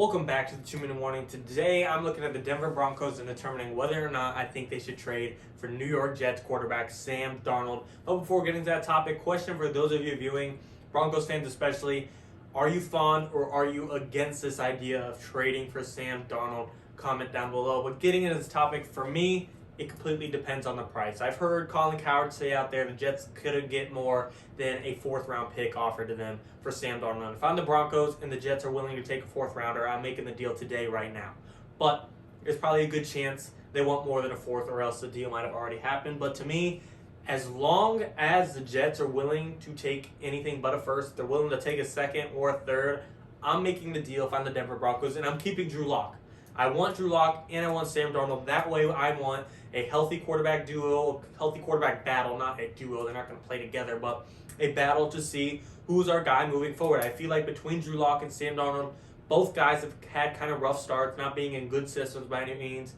Welcome back to the 2-Minute Warning. Today I'm looking at the Denver Broncos and determining whether or not I think they should trade for New York Jets quarterback Sam Darnold. But before getting to that topic, question for those of you viewing, Broncos fans especially, are you fond or are you against this idea of trading for Sam Darnold? Comment down below. But getting into this topic, for me, it completely depends on the price. I've heard Colin Cowherd say out there the Jets couldn't get more than a fourth-round pick offered to them for Sam Darnold. If I'm the Broncos and the Jets are willing to take a fourth-rounder, I'm making the deal today, right now. But there's probably a good chance they want more than a fourth, or else the deal might have already happened. But to me, as long as the Jets are willing to take anything but a first, they're willing to take a second or a third, I'm making the deal if I'm the Denver Broncos, and I'm keeping Drew Lock. I want Drew Lock and I want Sam Darnold. That way I want a healthy quarterback duo, healthy quarterback battle, not a duo. They're not going to play together, but a battle to see who's our guy moving forward. I feel like between Drew Lock and Sam Darnold, both guys have had kind of rough starts, not being in good systems by any means.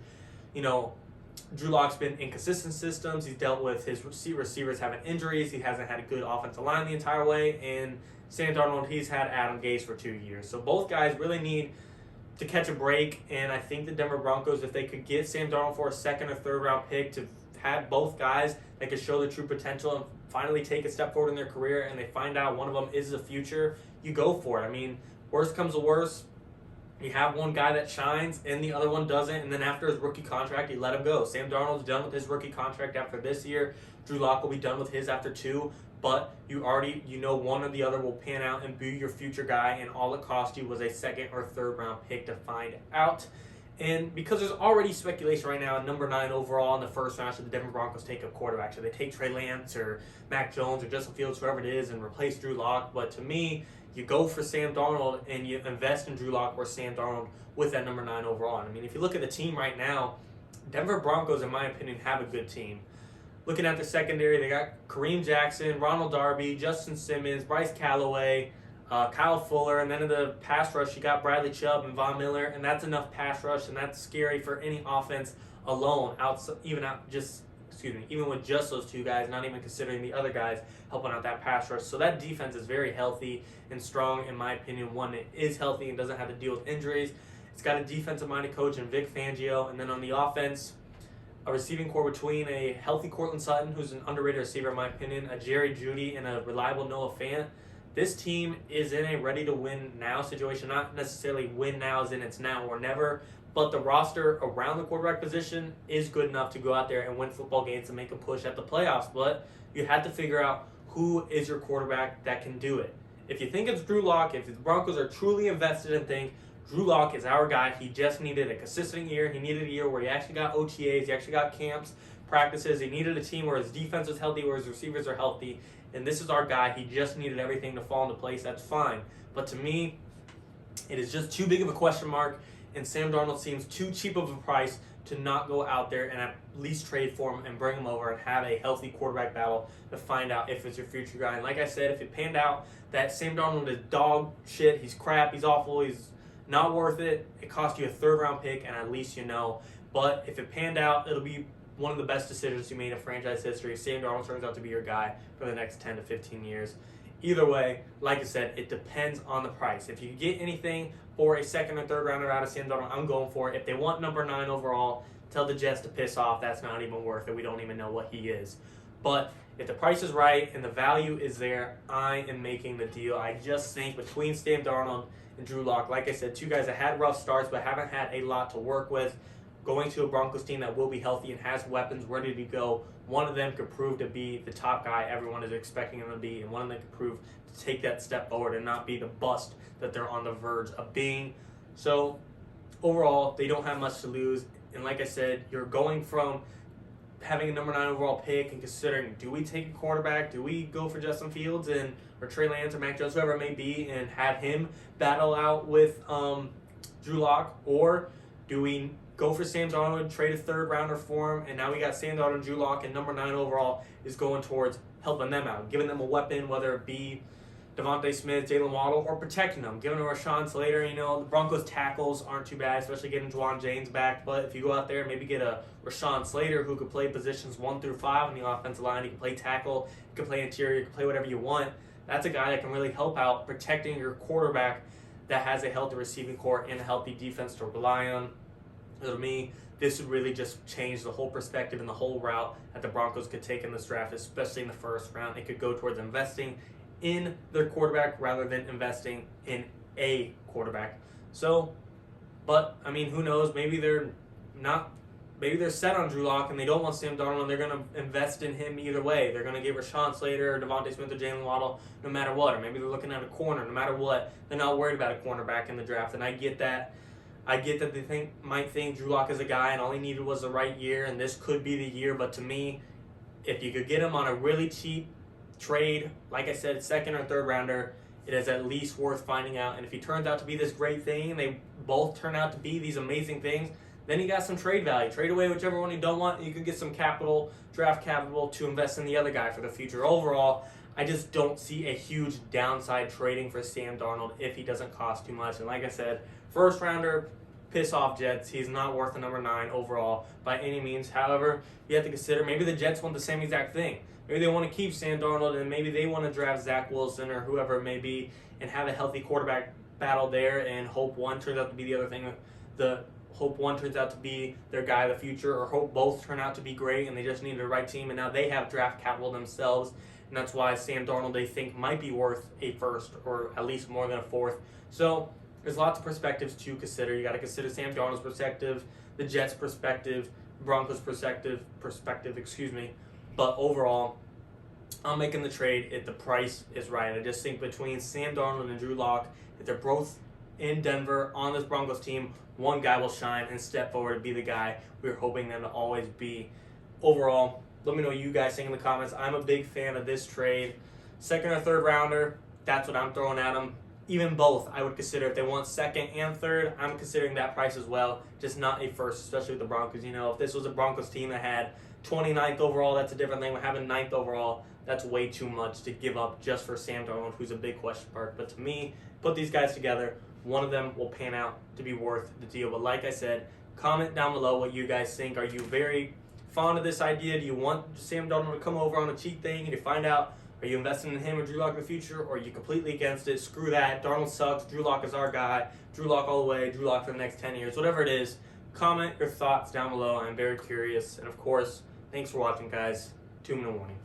You know, Drew Lock's been inconsistent systems. He's dealt with his receivers having injuries. He hasn't had a good offensive line the entire way. And Sam Darnold, he's had Adam Gase for 2 years. So both guys really need to catch a break, and I think the Denver Broncos, if they could get Sam Darnold for a second or third round pick to have both guys that could show their true potential and finally take a step forward in their career, and they find out one of them is the future, you go for it. I mean, worst comes to worst, you have one guy that shines and the other one doesn't, and then after his rookie contract, you let him go. Sam Darnold's done with his rookie contract after this year. Drew Lock will be done with his after 2. But you know one or the other will pan out and be your future guy, and all it cost you was a second or third round pick to find out. And because there's already speculation right now, number 9 overall in the first round, should the Denver Broncos take a quarterback? Should they take Trey Lance or Mac Jones or Justin Fields, whoever it is, and replace Drew Lock? But to me, you go for Sam Darnold and you invest in Drew Lock or Sam Darnold with that number 9 overall. And I mean, if you look at the team right now, Denver Broncos, in my opinion, have a good team. Looking at the secondary, they got Kareem Jackson, Ronald Darby, Justin Simmons, Bryce Callaway, Kyle Fuller, and then in the pass rush, you got Bradley Chubb and Von Miller, and that's enough pass rush, and that's scary for any offense alone. Even with just those 2 guys, not even considering the other guys helping out that pass rush. So that defense is very healthy and strong, in my opinion. One that is healthy and doesn't have to deal with injuries. It's got a defensive-minded coach in Vic Fangio, and then on the offense, a receiving core between a healthy Courtland Sutton, who's an underrated receiver in my opinion, a Jerry Jeudy, and a reliable Noah Fant. This team is in a ready-to-win-now situation. Not necessarily win now as in it's now or never, but the roster around the quarterback position is good enough to go out there and win football games and make a push at the playoffs. But you have to figure out who is your quarterback that can do it. If you think it's Drew Lock, if the Broncos are truly invested and think Drew Lock is our guy, he just needed a consistent year. He needed a year where he actually got OTAs, he actually got camps, practices. He needed a team where his defense was healthy, where his receivers are healthy. And this is our guy. He just needed everything to fall into place. That's fine. But to me, it is just too big of a question mark. And Sam Darnold seems too cheap of a price to not go out there and at least trade for him and bring him over and have a healthy quarterback battle to find out if it's your future guy. And like I said, if it panned out that Sam Darnold is dog shit, he's crap, he's awful, he's not worth it, it cost you a third-round pick, and at least you know. But if it panned out, it'll be one of the best decisions you made in franchise history. Sam Darnold turns out to be your guy for the next 10 to 15 years. Either way, like I said, it depends on the price. If you get anything for a second or third rounder out of Sam Darnold, I'm going for it. If they want number 9 overall, tell the Jets to piss off. That's not even worth it. We don't even know what he is. But if the price is right and the value is there, I am making the deal. I just think between Sam Darnold and Drew Lock, like I said, 2 guys that had rough starts but haven't had a lot to work with, going to a Broncos team that will be healthy and has weapons ready to go, one of them could prove to be the top guy everyone is expecting him to be, and one of them could prove to take that step forward and not be the bust that they're on the verge of being. So overall, they don't have much to lose. And like I said, you're going from having a number 9 overall pick and considering, do we take a quarterback? Do we go for Justin Fields or Trey Lance or Mac Jones, whoever it may be, and have him battle out with Drew Lock? Or do we go for Sam Darnold, trade a third rounder for him, and now we got Sam Darnold, Drew Lock, and number 9 overall is going towards helping them out, giving them a weapon, whether it be Devontae Smith, Jalen Waddle, or protecting them, giving them Rashawn Slater. You know, the Broncos tackles aren't too bad, especially getting Juwan James back. But if you go out there and maybe get a Rashawn Slater who could play positions 1 through 5 on the offensive line, he can play tackle, he can play interior, he can play whatever you want. That's a guy that can really help out protecting your quarterback that has a healthy receiving core and a healthy defense to rely on. To me, this would really just change the whole perspective and the whole route that the Broncos could take in this draft, especially in the first round. It could go towards investing in their quarterback rather than investing in a quarterback. So, but, I mean, who knows? Maybe they're set on Drew Lock and they don't want Sam Darnold and they're going to invest in him either way. They're going to give Rashawn Slater or Devontae Smith or Jalen Waddle no matter what. Or maybe they're looking at a corner no matter what. They're not worried about a cornerback in the draft, and I get that. I get that they might think Drew Lock is a guy and all he needed was the right year and this could be the year, but to me, if you could get him on a really cheap trade, like I said, second or third rounder, it is at least worth finding out. And if he turns out to be this great thing and they both turn out to be these amazing things, then you got some trade value. Trade away whichever one you don't want. You could get some capital, draft capital to invest in the other guy for the future. Overall, I just don't see a huge downside trading for Sam Darnold if he doesn't cost too much. And like I said, first rounder, piss off Jets. He's not worth a number 9 overall by any means. However, you have to consider maybe the Jets want the same exact thing. Maybe they want to keep Sam Darnold and maybe they want to draft Zach Wilson or whoever it may be and have a healthy quarterback battle there and hope one turns out to be the other thing. Hope one turns out to be their guy of the future, or hope both turn out to be great and they just need the right team and now they have draft capital themselves, and that's why Sam Darnold they think might be worth a first or at least more than a fourth. So there's lots of perspectives to consider. You got to consider Sam Darnold's perspective, the Jets' perspective, Broncos' perspective, but overall, I'm making the trade if the price is right. I just think between Sam Darnold and Drew Lock, if they're both in Denver on this Broncos team, one guy will shine and step forward and be the guy we're hoping them to always be. Overall, let me know what you guys think in the comments. I'm a big fan of this trade. Second or third rounder, that's what I'm throwing at them. Even both, I would consider. If they want second and third, I'm considering that price as well. Just not a first, especially with the Broncos. You know, if this was a Broncos team that had 29th overall, that's a different thing. We're having 9th overall. That's way too much to give up just for Sam Darnold, who's a big question mark. But to me, put these guys together, one of them will pan out to be worth the deal. But like I said, comment down below what you guys think. Are you very fond of this idea? Do you want Sam Darnold to come over on a cheap thing and you find out, are you investing in him or Drew Lock in the future, or are you completely against it? Screw that. Darnold sucks. Drew Lock is our guy. Drew Lock all the way. Drew Lock for the next 10 years. Whatever it is, comment your thoughts down below. I'm very curious. And of course, thanks for watching, guys. 2-minute warning.